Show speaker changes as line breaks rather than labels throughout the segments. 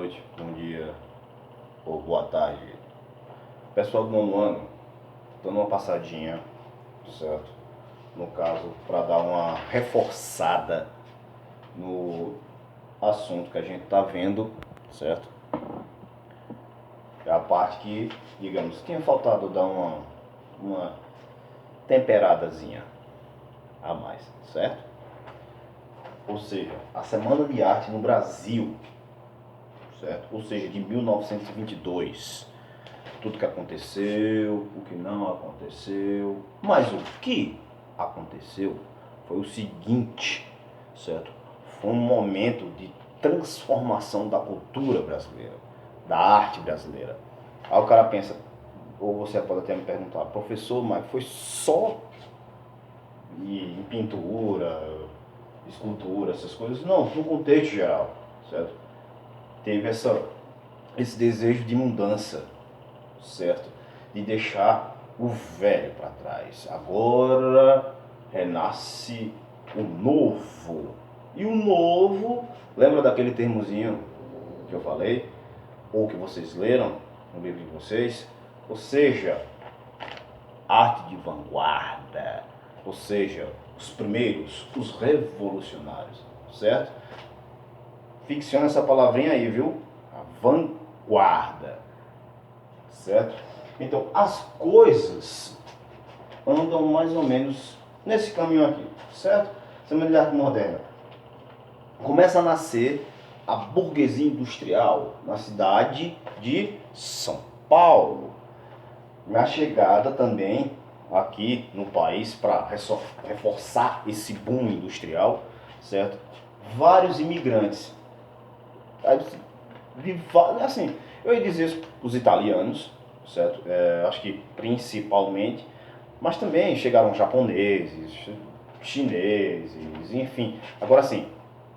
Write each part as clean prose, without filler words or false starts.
noite, bom dia ou boa tarde. Pessoal do nono ano, dando uma passadinha, certo? No caso, para dar uma reforçada no assunto que a gente está vendo, certo? É a parte que, digamos, tinha faltado dar uma temperadazinha a mais, certo? Ou seja, a Semana de Arte no Brasil, certo? Ou seja, de 1922. Tudo que aconteceu, o que não aconteceu. Mas o que aconteceu foi o seguinte, certo? Foi um momento de transformação da cultura brasileira, da arte brasileira. Aí o cara pensa, ou você pode até me perguntar, professor, mas foi só em pintura, escultura, essas coisas? Não, no contexto geral, certo? Teve esse desejo de mudança, certo? De deixar o velho para trás. Agora renasce o novo. E o novo, lembra daquele termozinho que eu falei? Ou que vocês leram no livro de vocês? Ou seja, arte de vanguarda. Ou seja, os primeiros, os revolucionários, certo? Ficciona essa palavrinha aí, viu? A vanguarda, certo? Então, as coisas andam mais ou menos nesse caminho aqui, certo? Semana de Arte Moderna. Começa a nascer a burguesia industrial na cidade de São Paulo. Na chegada também aqui no país, para reforçar esse boom industrial, certo? Vários imigrantes. Assim, eu ia dizer os italianos, certo? Acho que principalmente, mas também chegaram japoneses, chineses, enfim. Agora assim,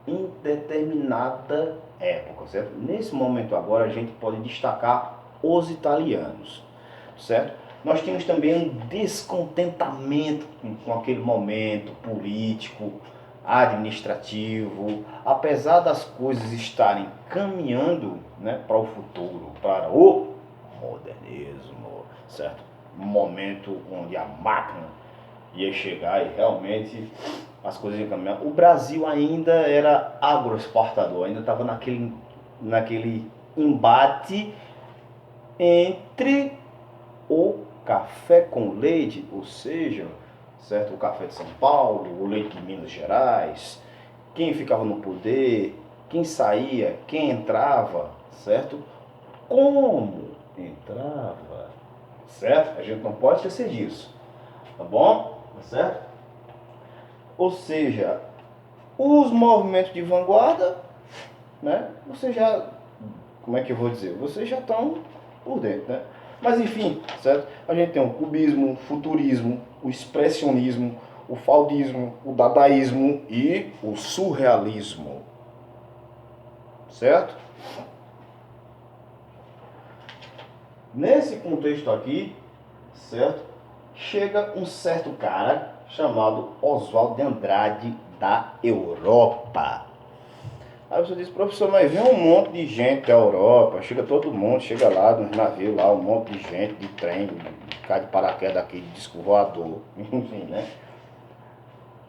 em determinada época, certo? Nesse momento agora a gente pode destacar os italianos, certo? Nós tínhamos também um descontentamento com aquele momento político, administrativo, apesar das coisas estarem caminhando, né, para o futuro, para o modernismo, certo? Um momento onde a máquina ia chegar e realmente as coisas iam caminhar. O Brasil ainda era agroexportador, ainda estava naquele embate entre o café com leite, ou seja, certo? O café de São Paulo, o leite de Minas Gerais, quem ficava no poder, quem saía, quem entrava, certo? Como entrava, certo? A gente não pode esquecer disso, tá bom? Tá certo? Ou seja, os movimentos de vanguarda, né? Você já, como é que eu vou dizer? Vocês já estão por dentro, né? Mas enfim, certo? A gente tem o cubismo, o futurismo, o expressionismo, o fauvismo, o dadaísmo e o surrealismo, certo? Nesse contexto aqui, certo? Chega um certo cara chamado Oswald de Andrade da Europa. Aí você diz, professor, mas vem um monte de gente da Europa, chega todo mundo, chega lá nos navios lá, um monte de gente, de trem, cai de paraquedas aqui, de disco voador, enfim, né?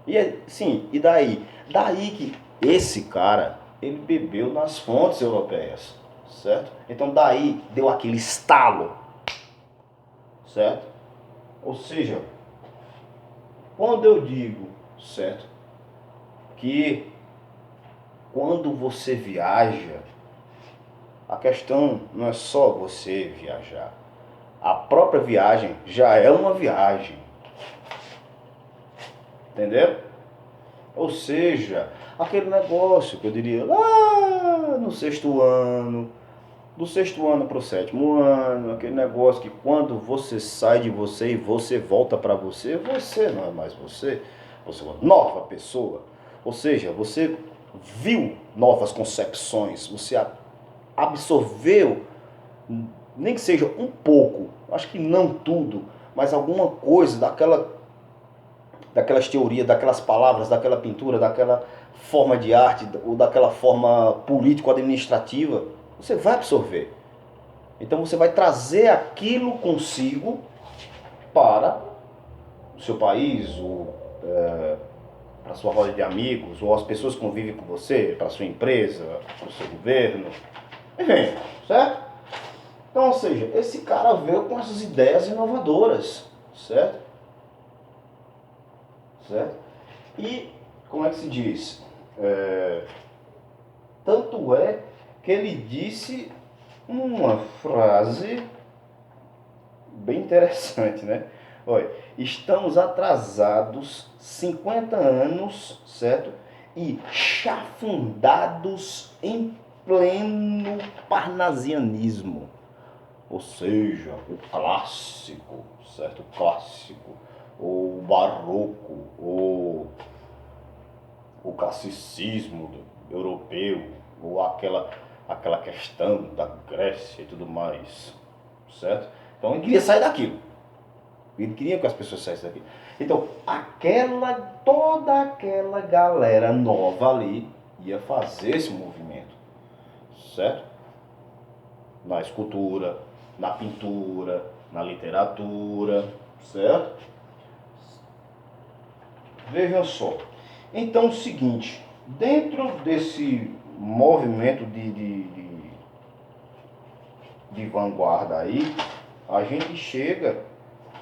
E sim, e daí? Daí que esse cara, ele bebeu nas fontes europeias, certo? Então daí deu aquele estalo, certo? Ou seja, quando eu digo, certo, que quando você viaja, a questão não é só você viajar. A própria viagem já é uma viagem. Entendeu? Ou seja, aquele negócio que eu diria lá no sexto ano, do sexto ano para o sétimo ano, aquele negócio que quando você sai de você e você volta para você, você não é mais você, você é uma nova pessoa. Ou seja, você viu novas concepções, você absorveu, nem que seja um pouco, acho que não tudo, mas alguma coisa daquelas teorias, daquelas palavras, daquela pintura, daquela forma de arte, ou daquela forma político-administrativa, você vai absorver. Então você vai trazer aquilo consigo para o seu país, ou para a sua roda de amigos, ou as pessoas que convivem com você, para a sua empresa, para o seu governo, enfim, certo? Então, ou seja, esse cara veio com essas ideias inovadoras, certo? Certo? E, como é que se diz? Tanto é que ele disse uma frase bem interessante, né? Olha, estamos atrasados 50 anos, certo? E chafundados em pleno parnasianismo. Ou seja, o clássico, certo? O clássico, ou o barroco, ou o classicismo europeu, ou aquela questão da Grécia e tudo mais, certo? Então ele queria sair daquilo. Ele queria que as pessoas saíssem daquilo. Então, toda aquela galera nova ali ia fazer esse movimento, certo? Na escultura, na pintura, na literatura, certo? Vejam só. Então, é o seguinte, dentro desse movimento de vanguarda aí, a gente chega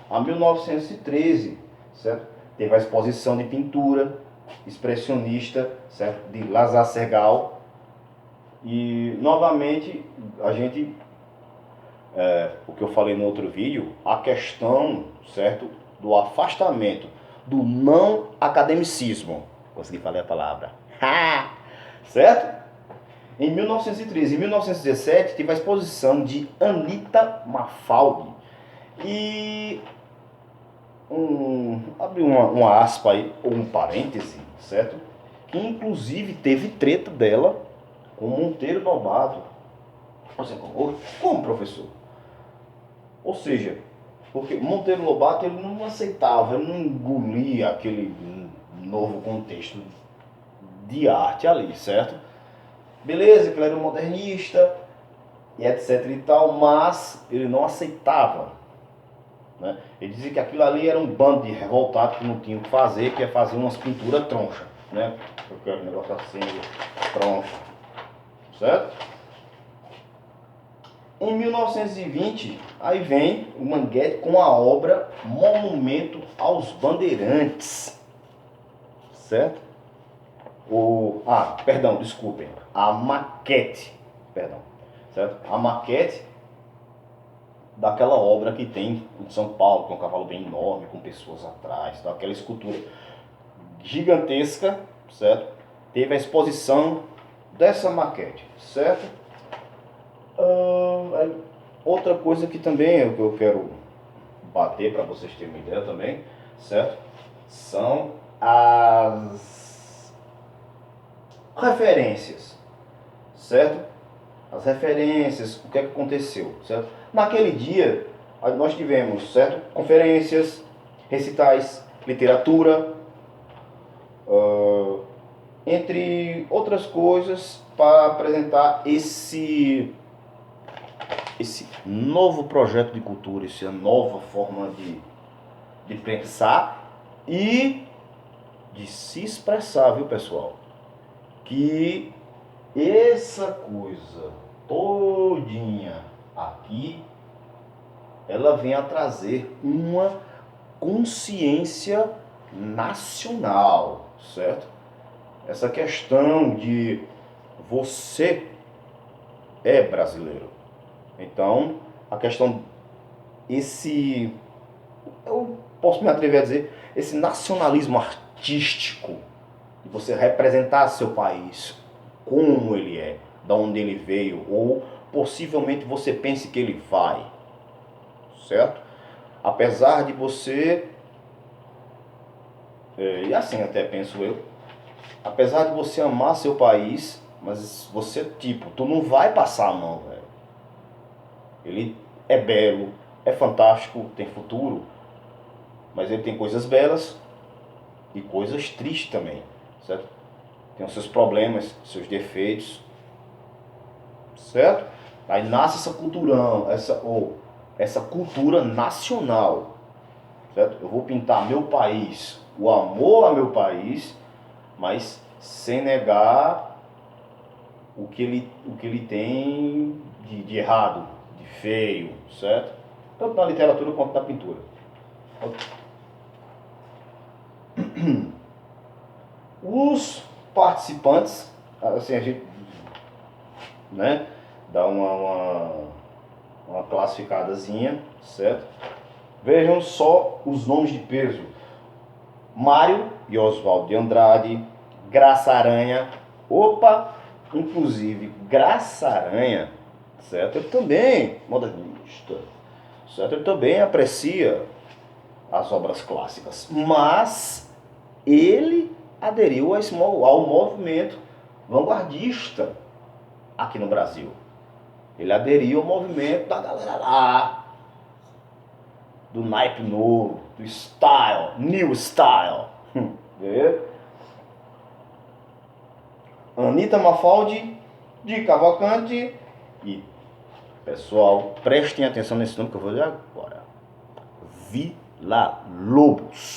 a 1913, certo? Teve a exposição de pintura expressionista, certo? De Lazar Segal. E, novamente, a gente, o que eu falei no outro vídeo, a questão, certo? Do afastamento, do não academicismo. Consegui falar a palavra. Certo? Em 1913 e 1917, teve a exposição de Anita Mafaldi. E abrir uma aspa aí, ou um parêntese, certo? Que inclusive teve treta dela com Monteiro Lobato. Você como professor? Ou seja, porque Monteiro Lobato ele não aceitava, ele não engolia aquele novo contexto de arte ali, certo? Beleza, que ele era um modernista e etc e tal, mas ele não aceitava. Né? Ele dizia que aquilo ali era um bando de revoltados que não tinham o que fazer, que ia fazer umas pinturas troncha, né? Porque o negócio assim, troncha, certo? Em 1920, aí vem o Manguete com a obra Monumento aos Bandeirantes, certo? Perdão, desculpem, a maquete, perdão, certo? A maquete daquela obra que tem em São Paulo, com um cavalo bem enorme, com pessoas atrás, então, aquela escultura gigantesca, certo? Teve a exposição dessa maquete, certo? Outra coisa que também eu quero bater para vocês terem uma ideia também, certo? São as referências, certo? As referências, o que é que aconteceu, certo? Naquele dia, nós tivemos, certo? Conferências, recitais, literatura, entre outras coisas, para apresentar esse novo projeto de cultura, essa nova forma de pensar e de se expressar, viu, pessoal? Que essa coisa todinha aqui, ela vem a trazer uma consciência nacional, certo? Essa questão de você é brasileiro. Então, a questão, eu posso me atrever a dizer, esse nacionalismo artístico, de você representar seu país, como ele é, da onde ele veio, ou possivelmente você pense que ele vai, certo? Apesar de você, e assim até penso eu, apesar de você amar seu país, mas você, tu não vai passar a mão, velho. Ele é belo, é fantástico, tem futuro, mas ele tem coisas belas e coisas tristes também, certo? Tem os seus problemas, seus defeitos, certo? Aí nasce essa culturão, essa cultura nacional, certo? Eu vou pintar meu país, o amor a meu país, mas sem negar o que ele tem de errado, de feio, certo? Tanto na literatura quanto na pintura. Os participantes, assim, a gente, né, dá uma classificadazinha, certo? Vejam só os nomes de peso: Mário e Oswaldo de Andrade, Graça Aranha. Opa, inclusive Graça Aranha, certo? Ele também, modernista, certo? Ele também aprecia as obras clássicas, mas ele aderiu ao movimento vanguardista aqui no Brasil. Ele aderiu ao movimento da galera lá, do naipe novo, do style, new style. Anitta Mafaldi, de Cavalcante. E, pessoal, prestem atenção nesse nome que eu vou dizer agora: Villa Lobos.